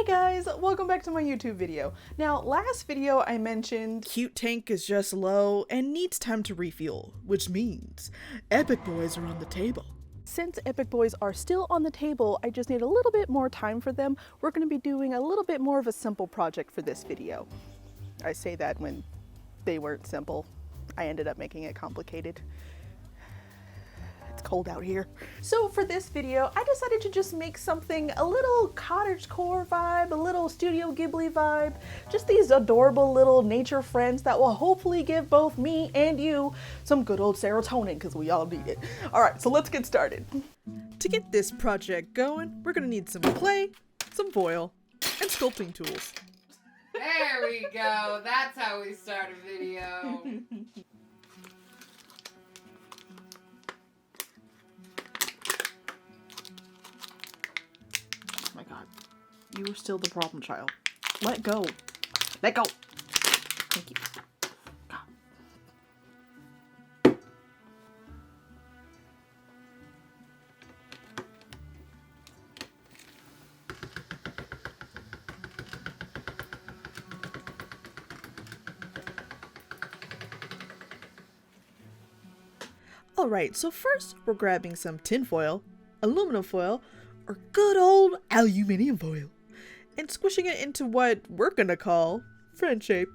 Hey guys, welcome back to my YouTube video. Now, last video I mentioned cute tank is just low and needs time to refuel, which means epic boys are on the table. Since epic boys are still on the table, I just need a little bit more time for them. We're going to be doing a little bit more of a simple project for this video. I say that when they weren't simple. I ended up making it complicated. It's cold out here. So for this video, I decided to just make something a little cottagecore vibe, a little Studio Ghibli vibe, just these adorable little nature friends that will hopefully give both me and you some good old serotonin, because we all need it. All right, so let's get started. To get this project going, we're gonna need some clay, some foil, and sculpting tools. There we go. That's how we start a video. Oh my god. You are still the problem child. Let go. Let go. Thank you. God. Alright, so first we're grabbing some tin foil, aluminum foil, or good old aluminium foil, and squishing it into what we're gonna call friend shape.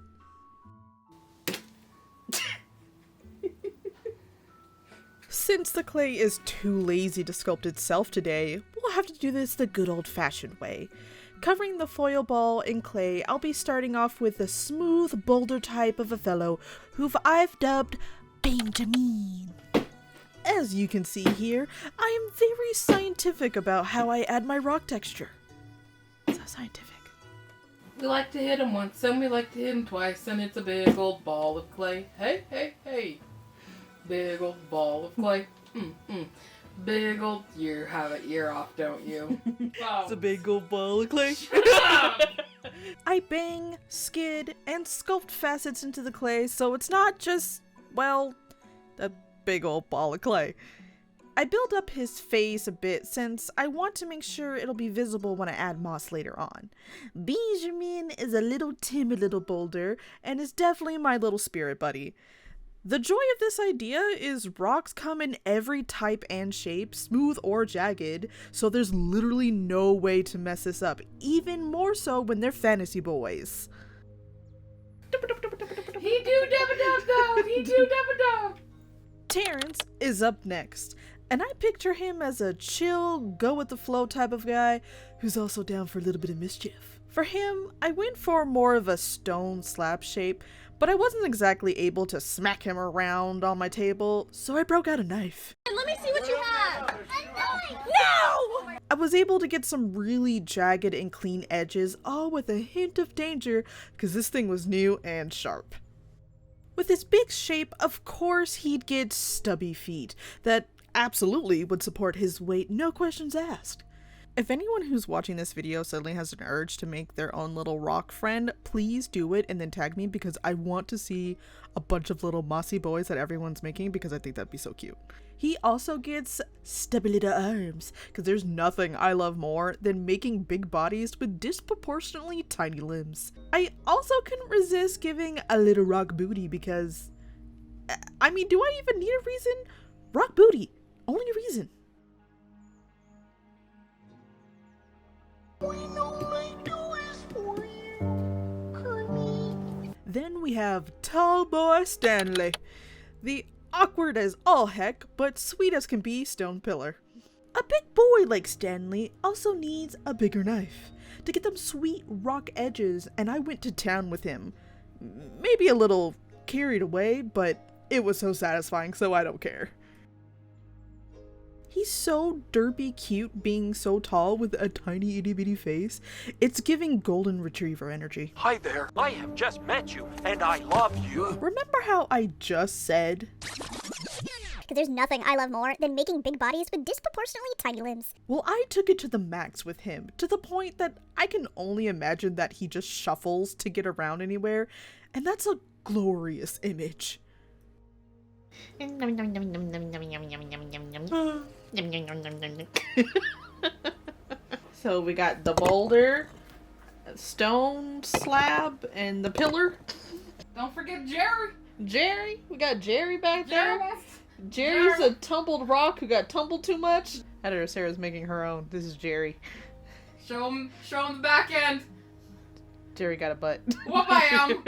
Since the clay is too lazy to sculpt itself today, we'll have to do this the good old-fashioned way. Covering the foil ball in clay, I'll be starting off with the smooth boulder type of a fellow who I've dubbed Benjamin. As you can see here, I am very scientific about how I add my rock texture. So scientific. We like to hit him once, and we like to hit him twice, and it's a big old ball of clay. Hey, hey, hey. Big old ball of clay. Big old... You have an ear off, don't you? Wow. It's a big old ball of clay. I bang, skid, and sculpt facets into the clay, so it's not just, well, a big old ball of clay. I build up his face a bit since I want to make sure it'll be visible when I add moss later on. Benjamin is a little timid little boulder and is definitely my little spirit buddy. The joy of this idea is rocks come in every type and shape, smooth or jagged, so there's literally no way to mess this up, even more so when they're fantasy boys. He do dub though. He do dub. Terrence is up next, and I picture him as a chill, go-with-the-flow type of guy who's also down for a little bit of mischief. For him, I went for more of a stone slab shape, but I wasn't exactly able to smack him around on my table, so I broke out a knife. Let me see what you have! No! I was able to get some really jagged and clean edges, all with a hint of danger, because this thing was new and sharp. With his big shape, of course he'd get stubby feet that absolutely would support his weight, no questions asked. If anyone who's watching this video suddenly has an urge to make their own little rock friend, please do it and then tag me, because I want to see a bunch of little mossy boys that everyone's making, because I think that'd be so cute. He also gets stubby little arms, because there's nothing I love more than making big bodies with disproportionately tiny limbs. I also couldn't resist giving a little rock booty because, I mean, do I even need a reason? Rock booty, only a reason. Then we have tall boy Stanley, the awkward as all heck but sweet as can be stone pillar. A big boy like Stanley also needs a bigger knife to get them sweet rock edges, and I went to town with him. Maybe a little carried away, but it was so satisfying, so I don't care. He's so derpy cute being so tall with a tiny itty bitty face. It's giving golden retriever energy. Hi there, I have just met you, and I love you. Remember how I just said? Because there's nothing I love more than making big bodies with disproportionately tiny limbs. Well, I took it to the max with him, to the point that I can only imagine that he just shuffles to get around anywhere, and that's a glorious image. So we got the boulder, stone slab and the pillar. Don't forget Jerry. Jerry, we got Jerry back there. Jerry. Jerry's a tumbled rock who got tumbled too much. Editor Sarah's making her own. This is Jerry. Show him the back end. Jerry got a butt. What I am.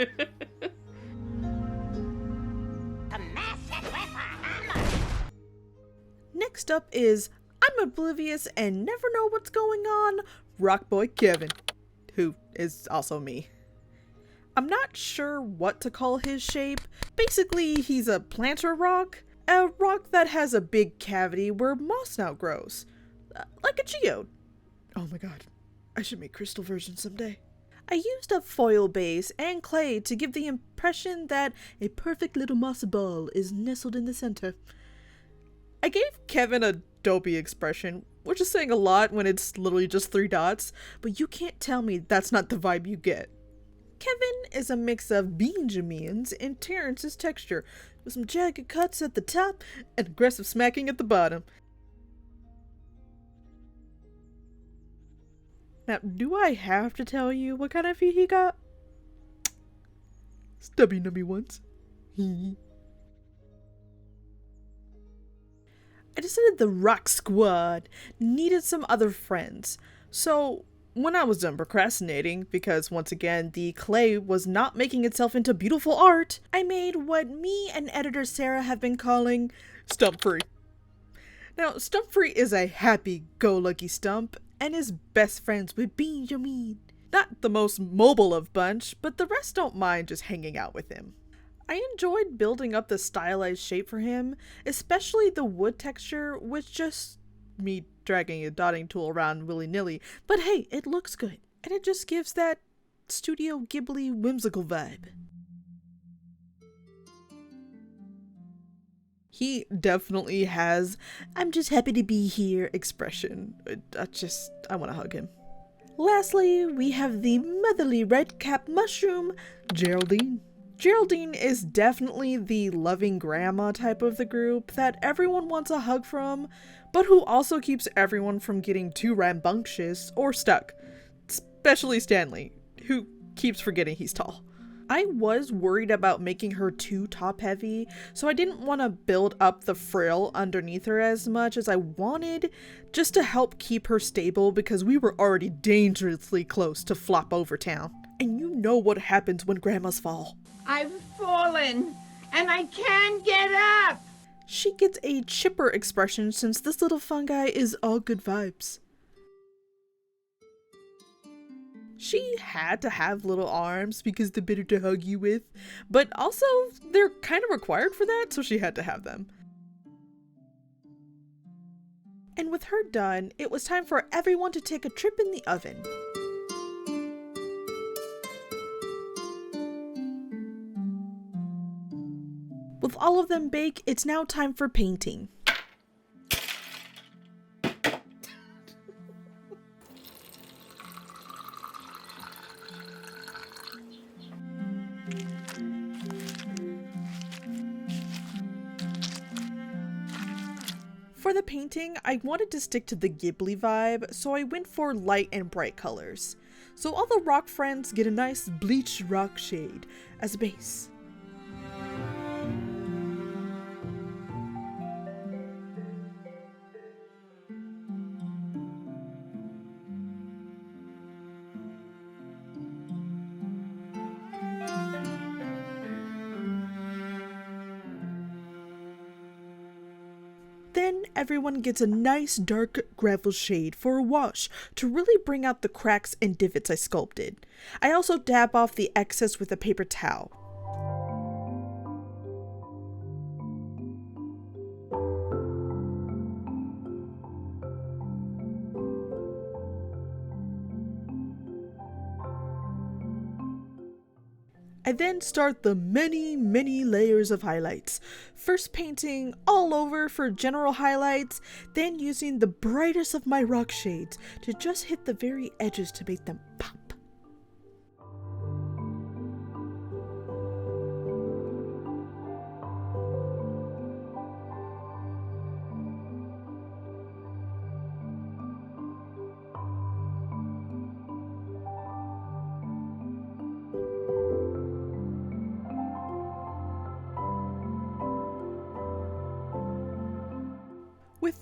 Next up is I'm oblivious and never know what's going on, Rock Boy Kevin, who is also me. I'm not sure what to call his shape. Basically, he's a planter rock. A rock that has a big cavity where moss now grows. Like a geode. Oh my god. I should make crystal version someday. I used a foil base and clay to give the impression that a perfect little moss ball is nestled in the center. I gave Kevin a dopey expression, which is saying a lot when it's literally just 3 dots, but you can't tell me that's not the vibe you get. Kevin is a mix of Benjamin's and Terrence's texture, with some jagged cuts at the top and aggressive smacking at the bottom. Now, do I have to tell you what kind of feet he got? Stubby nubby ones. I decided the Rock Squad needed some other friends, so when I was done procrastinating, because once again the clay was not making itself into beautiful art, I made what me and editor Sarah have been calling Stump Free. Now, Stump Free is a happy-go-lucky stump and is best friends with Benjamin. Not the most mobile of bunch, but the rest don't mind just hanging out with him. I enjoyed building up the stylized shape for him, especially the wood texture, which just me dragging a dotting tool around willy-nilly, but hey, it looks good, and it just gives that Studio Ghibli whimsical vibe. He definitely has "I'm just happy to be here" expression. I want to hug him. Lastly, we have the motherly red-capped mushroom, Geraldine. Geraldine is definitely the loving grandma type of the group that everyone wants a hug from, but who also keeps everyone from getting too rambunctious or stuck. Especially Stanley, who keeps forgetting he's tall. I was worried about making her too top heavy, so I didn't want to build up the frill underneath her as much as I wanted, just to help keep her stable because we were already dangerously close to flop over town. And you know what happens when grandmas fall. I've fallen, and I can't get up! She gets a chipper expression since this little fungi is all good vibes. She had to have little arms because they're better to hug you with, but also they're kind of required for that, so she had to have them. And with her done, it was time for everyone to take a trip in the oven. With all of them baked, it's now time for painting. For the painting, I wanted to stick to the Ghibli vibe, so I went for light and bright colors. So all the rock friends get a nice bleached rock shade as a base. Then everyone gets a nice dark gravel shade for a wash to really bring out the cracks and divots I sculpted. I also dab off the excess with a paper towel. I then start the many layers of highlights. First painting all over for general highlights, then using the brightest of my rock shades to just hit the very edges to make them pop.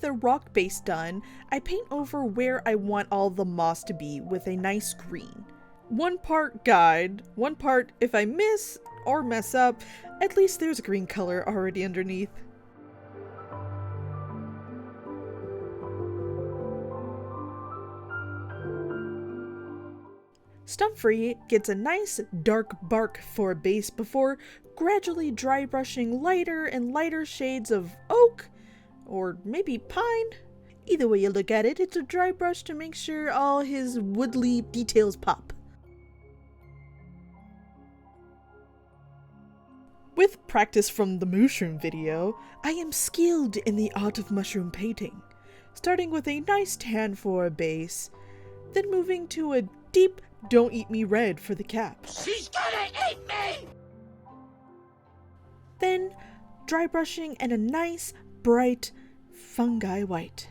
with the rock base done, I paint over where I want all the moss to be with a nice green. One part guide, one part if I miss or mess up, at least there's a green color already underneath. Stumpfree gets a nice dark bark for a base before gradually dry brushing lighter and lighter shades of oak, or maybe pine. Either way you look at it, it's a dry brush to make sure all his woodly details pop. With practice from the mushroom video, I am skilled in the art of mushroom painting, starting with a nice tan for a base, then moving to a deep "Don't eat me" red for the cap. She's gonna eat me! Then dry brushing and a nice, bright fungi white.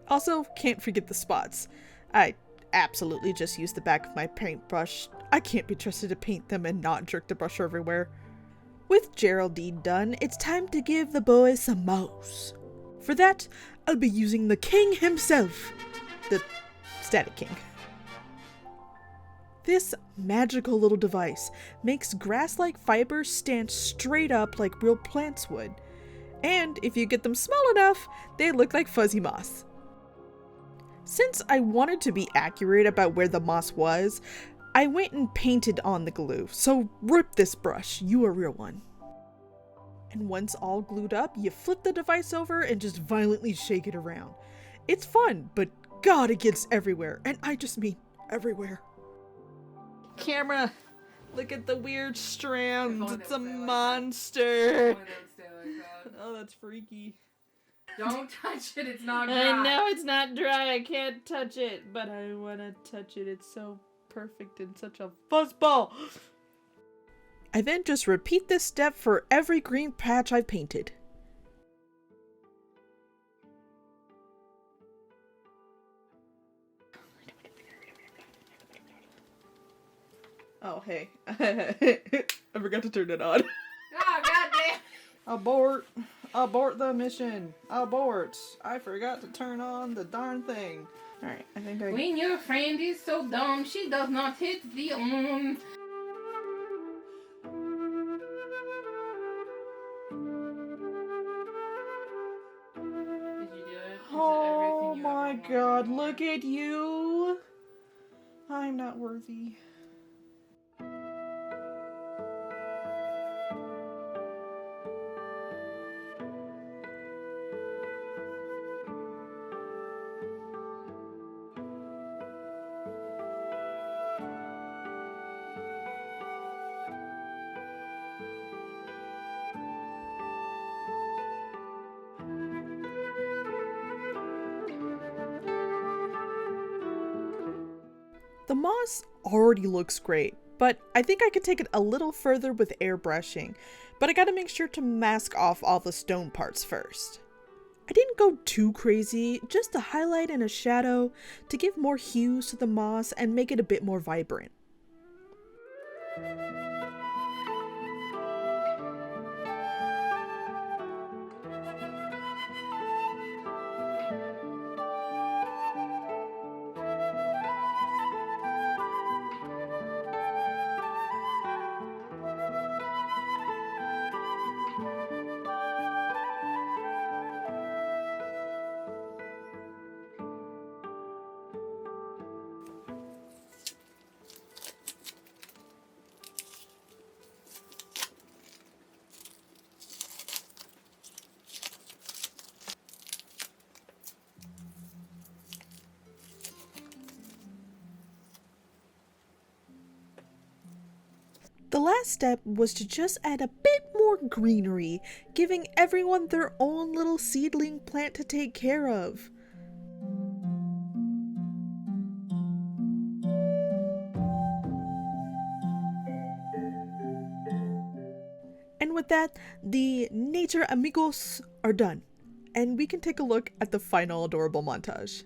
Also, can't forget the spots. I absolutely just used the back of my paintbrush. I can't be trusted to paint them and not jerk the brush everywhere. With Geraldine done, it's time to give the boys some mouse. For that, I'll be using the king himself, the Static King. This magical little device makes grass-like fibers stand straight up like real plants would. And if you get them small enough, they look like fuzzy moss. Since I wanted to be accurate about where the moss was, I went and painted on the glue, so rip this brush, you a real one. And once all glued up, you flip the device over and just violently shake it around. It's fun, but God, it gets everywhere, and I just mean everywhere. Camera, look at the weird strands, it's a monster. Oh, that's freaky. Don't touch it, it's not dry. I know it's not dry, I can't touch it, but I wanna touch it. It's so perfect and such a fuzzball. I then just repeat this step for every green patch I've painted. Oh, hey. I forgot to turn it on. Oh, goddamn! Abort. Abort the mission. Abort. I forgot to turn on the darn thing. Alright, I think I... When your friend is so dumb, she does not hit the on. Did you do it? Oh my God, look at you. I'm not worthy. The moss already looks great, but I think I could take it a little further with airbrushing, but I gotta make sure to mask off all the stone parts first. I didn't go too crazy, just a highlight and a shadow to give more hues to the moss and make it a bit more vibrant. The last step was to just add a bit more greenery, giving everyone their own little seedling plant to take care of. And with that, the nature amigos are done, and we can take a look at the final adorable montage.